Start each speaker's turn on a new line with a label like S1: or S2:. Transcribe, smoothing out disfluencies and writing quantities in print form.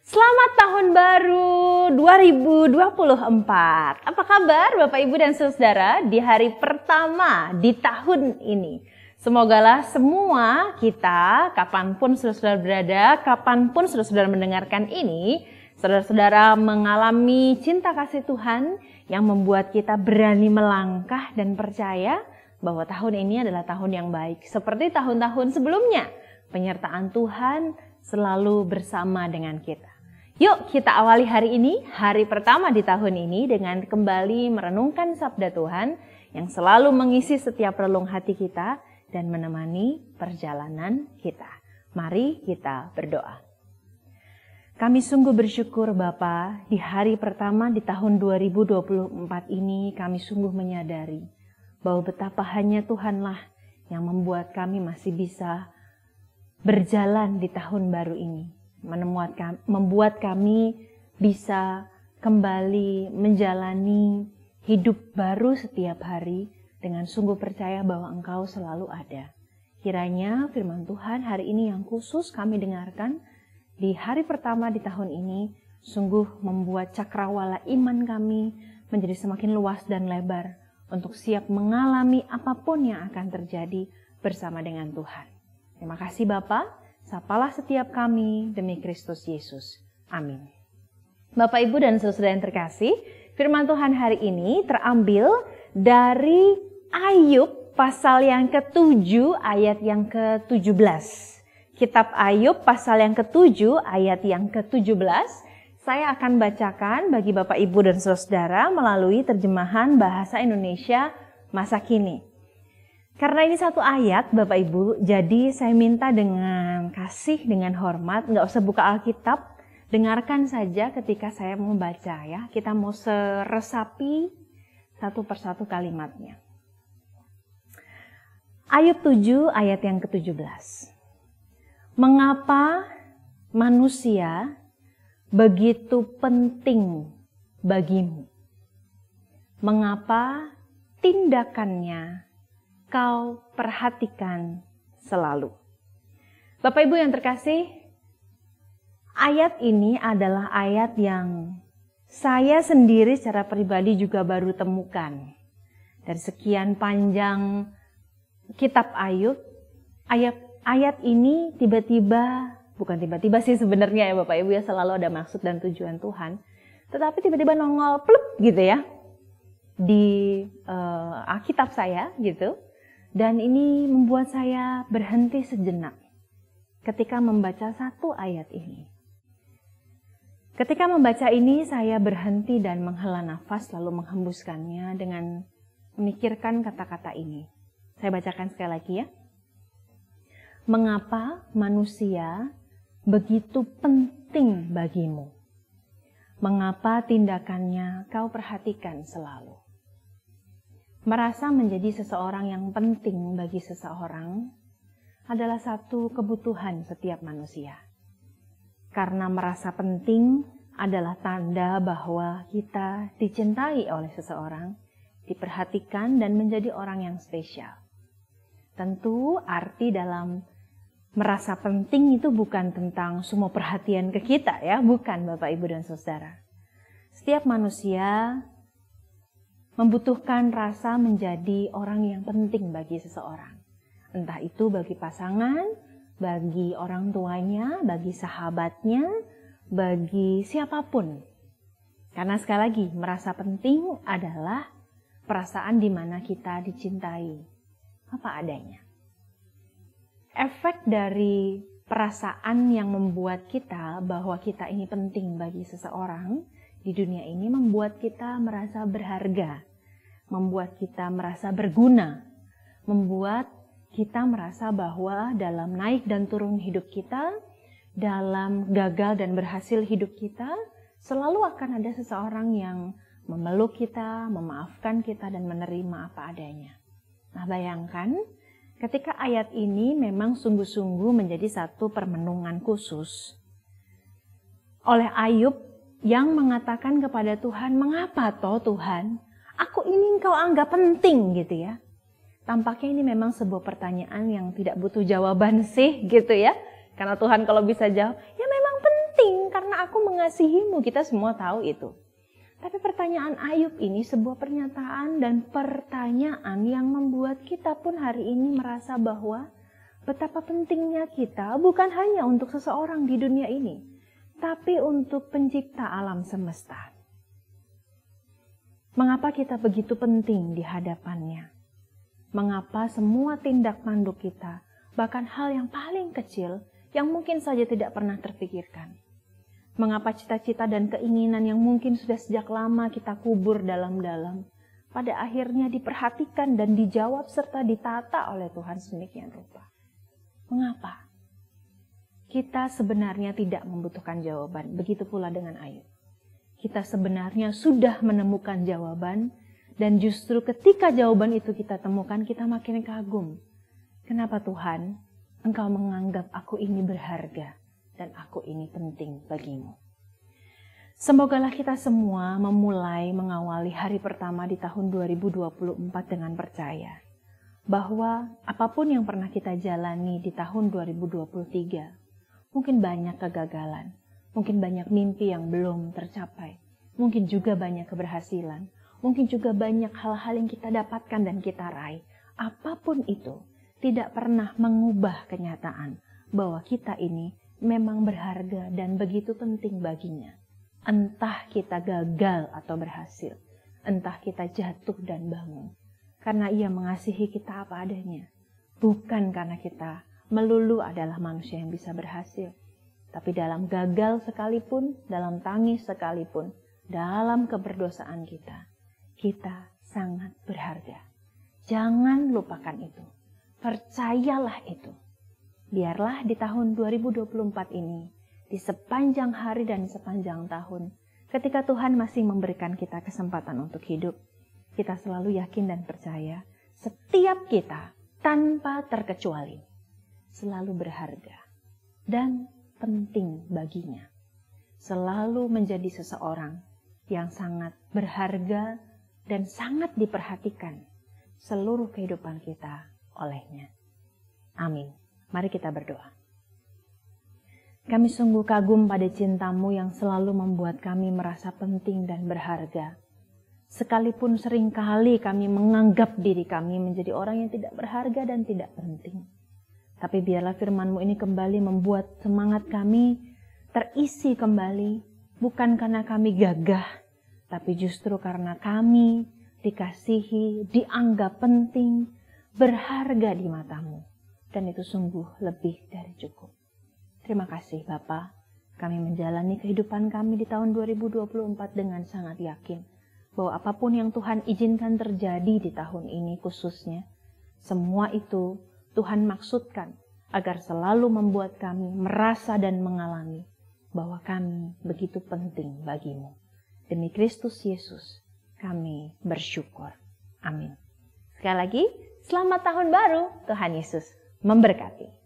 S1: Selamat tahun baru 2024. Apa kabar Bapak Ibu dan Saudara di hari pertama di tahun ini? Semogalah semua kita, kapanpun saudara-saudara berada, kapanpun saudara-saudara mendengarkan ini, saudara-saudara mengalami cinta kasih Tuhan yang membuat kita berani melangkah dan percaya bahwa tahun ini adalah tahun yang baik. Seperti tahun-tahun sebelumnya, penyertaan Tuhan selalu bersama dengan kita. Yuk kita awali hari ini, hari pertama di tahun ini dengan kembali merenungkan sabda Tuhan yang selalu mengisi setiap relung hati kita dan menemani perjalanan kita. Mari kita berdoa. Kami sungguh bersyukur Bapa, di hari pertama di tahun 2024 ini kami sungguh menyadari bahwa betapa hanya Tuhanlah yang membuat kami masih bisa berjalan di tahun baru ini. Membuat kami bisa kembali menjalani hidup baru setiap hari dengan sungguh percaya bahwa Engkau selalu ada. Kiranya firman Tuhan hari ini yang khusus kami dengarkan di hari pertama di tahun ini sungguh membuat cakrawala iman kami menjadi semakin luas dan lebar untuk siap mengalami apapun yang akan terjadi bersama dengan Tuhan. Terima kasih Bapak. Sapalah setiap kami demi Kristus Yesus. Amin. Bapak, Ibu, dan saudara yang terkasih, firman Tuhan hari ini terambil dari Ayub pasal yang ke-7 ayat yang ke-17. Kitab Ayub pasal yang ke-7 ayat yang ke-17. Saya akan bacakan bagi Bapak, Ibu, dan saudara melalui terjemahan bahasa Indonesia masa kini. Karena ini satu ayat Bapak Ibu, jadi saya minta dengan kasih, dengan hormat, nggak usah buka Alkitab, dengarkan saja ketika saya mau baca ya. Kita mau resapi satu persatu kalimatnya. Ayub 7 ayat yang ke-17. Mengapa manusia begitu penting bagimu? Mengapa tindakannya kau perhatikan selalu? Bapak Ibu yang terkasih, ayat ini adalah ayat yang saya sendiri secara pribadi juga baru temukan. Dari sekian panjang kitab Ayub, ayat ini bukan tiba-tiba sih sebenarnya ya Bapak Ibu ya, selalu ada maksud dan tujuan Tuhan. Tetapi tiba-tiba nongol plep gitu ya di Alkitab saya gitu. Dan ini membuat saya berhenti sejenak ketika membaca satu ayat ini. Ketika membaca ini saya berhenti dan menghela nafas lalu menghembuskannya dengan memikirkan kata-kata ini. Saya bacakan sekali lagi ya. Mengapa manusia begitu penting bagimu? Mengapa tindakannya kau perhatikan selalu? Merasa menjadi seseorang yang penting bagi seseorang adalah satu kebutuhan setiap manusia. Karena merasa penting adalah tanda bahwa kita dicintai oleh seseorang, diperhatikan dan menjadi orang yang spesial. Tentu arti dalam merasa penting itu bukan tentang semua perhatian ke kita ya, bukan Bapak Ibu dan Saudara. Setiap manusia membutuhkan rasa menjadi orang yang penting bagi seseorang. Entah itu bagi pasangan, bagi orang tuanya, bagi sahabatnya, bagi siapapun. Karena sekali lagi, merasa penting adalah perasaan di mana kita dicintai. Apa adanya. Efek dari perasaan yang membuat kita bahwa kita ini penting bagi seseorang di dunia ini membuat kita merasa berharga, membuat kita merasa berguna, membuat kita merasa bahwa dalam naik dan turun hidup kita, dalam gagal dan berhasil hidup kita, selalu akan ada seseorang yang memeluk kita, memaafkan kita, dan menerima apa adanya. Nah, bayangkan ketika ayat ini memang sungguh-sungguh menjadi satu permenungan khusus oleh Ayub yang mengatakan kepada Tuhan, mengapa toh Tuhan, aku ini engkau anggap penting gitu ya. Tampaknya ini memang sebuah pertanyaan yang tidak butuh jawaban sih gitu ya. Karena Tuhan kalau bisa jawab, ya memang penting karena aku mengasihimu. Kita semua tahu itu. Tapi pertanyaan Ayub ini sebuah pernyataan dan pertanyaan yang membuat kita pun hari ini merasa bahwa betapa pentingnya kita bukan hanya untuk seseorang di dunia ini, tapi untuk pencipta alam semesta. Mengapa kita begitu penting di hadapannya? Mengapa semua tindak tanduk kita, bahkan hal yang paling kecil, yang mungkin saja tidak pernah terpikirkan? Mengapa cita-cita dan keinginan yang mungkin sudah sejak lama kita kubur dalam-dalam, pada akhirnya diperhatikan dan dijawab serta ditata oleh Tuhan sedemikian rupa? Mengapa? Kita sebenarnya tidak membutuhkan jawaban, begitu pula dengan Ayub. Kita sebenarnya sudah menemukan jawaban, dan justru ketika jawaban itu kita temukan, kita makin kagum. Kenapa Tuhan, Engkau menganggap aku ini berharga, dan aku ini penting bagimu. Semogalah kita semua memulai mengawali hari pertama di tahun 2024 dengan percaya bahwa apapun yang pernah kita jalani di tahun 2023, mungkin banyak kegagalan, mungkin banyak mimpi yang belum tercapai, mungkin juga banyak keberhasilan, mungkin juga banyak hal-hal yang kita dapatkan dan kita raih. Apapun itu, tidak pernah mengubah kenyataan bahwa kita ini memang berharga dan begitu penting baginya. Entah kita gagal atau berhasil, entah kita jatuh dan bangun. Karena Ia mengasihi kita apa adanya. Bukan karena kita melulu adalah manusia yang bisa berhasil. Tapi dalam gagal sekalipun, dalam tangis sekalipun, dalam keberdosaan kita, kita sangat berharga. Jangan lupakan itu. Percayalah itu. Biarlah di tahun 2024 ini, di sepanjang hari dan sepanjang tahun, ketika Tuhan masih memberikan kita kesempatan untuk hidup, kita selalu yakin dan percaya, setiap kita tanpa terkecuali, selalu berharga dan penting baginya. Selalu menjadi seseorang yang sangat berharga dan sangat diperhatikan seluruh kehidupan kita olehnya. Amin. Mari kita berdoa. Kami sungguh kagum pada cinta-Mu yang selalu membuat kami merasa penting dan berharga. Sekalipun seringkali kami menganggap diri kami menjadi orang yang tidak berharga dan tidak penting. Tapi biarlah firman-Mu ini kembali membuat semangat kami terisi kembali, bukan karena kami gagah, tapi justru karena kami dikasihi, dianggap penting, berharga di mata-Mu. Dan itu sungguh lebih dari cukup. Terima kasih Bapa, kami menjalani kehidupan kami di tahun 2024 dengan sangat yakin bahwa apapun yang Tuhan izinkan terjadi di tahun ini khususnya, semua itu Tuhan maksudkan agar selalu membuat kami merasa dan mengalami bahwa kami begitu penting bagi-Mu. Demi Kristus Yesus, kami bersyukur. Amin. Sekali lagi, selamat tahun baru. Tuhan Yesus memberkati.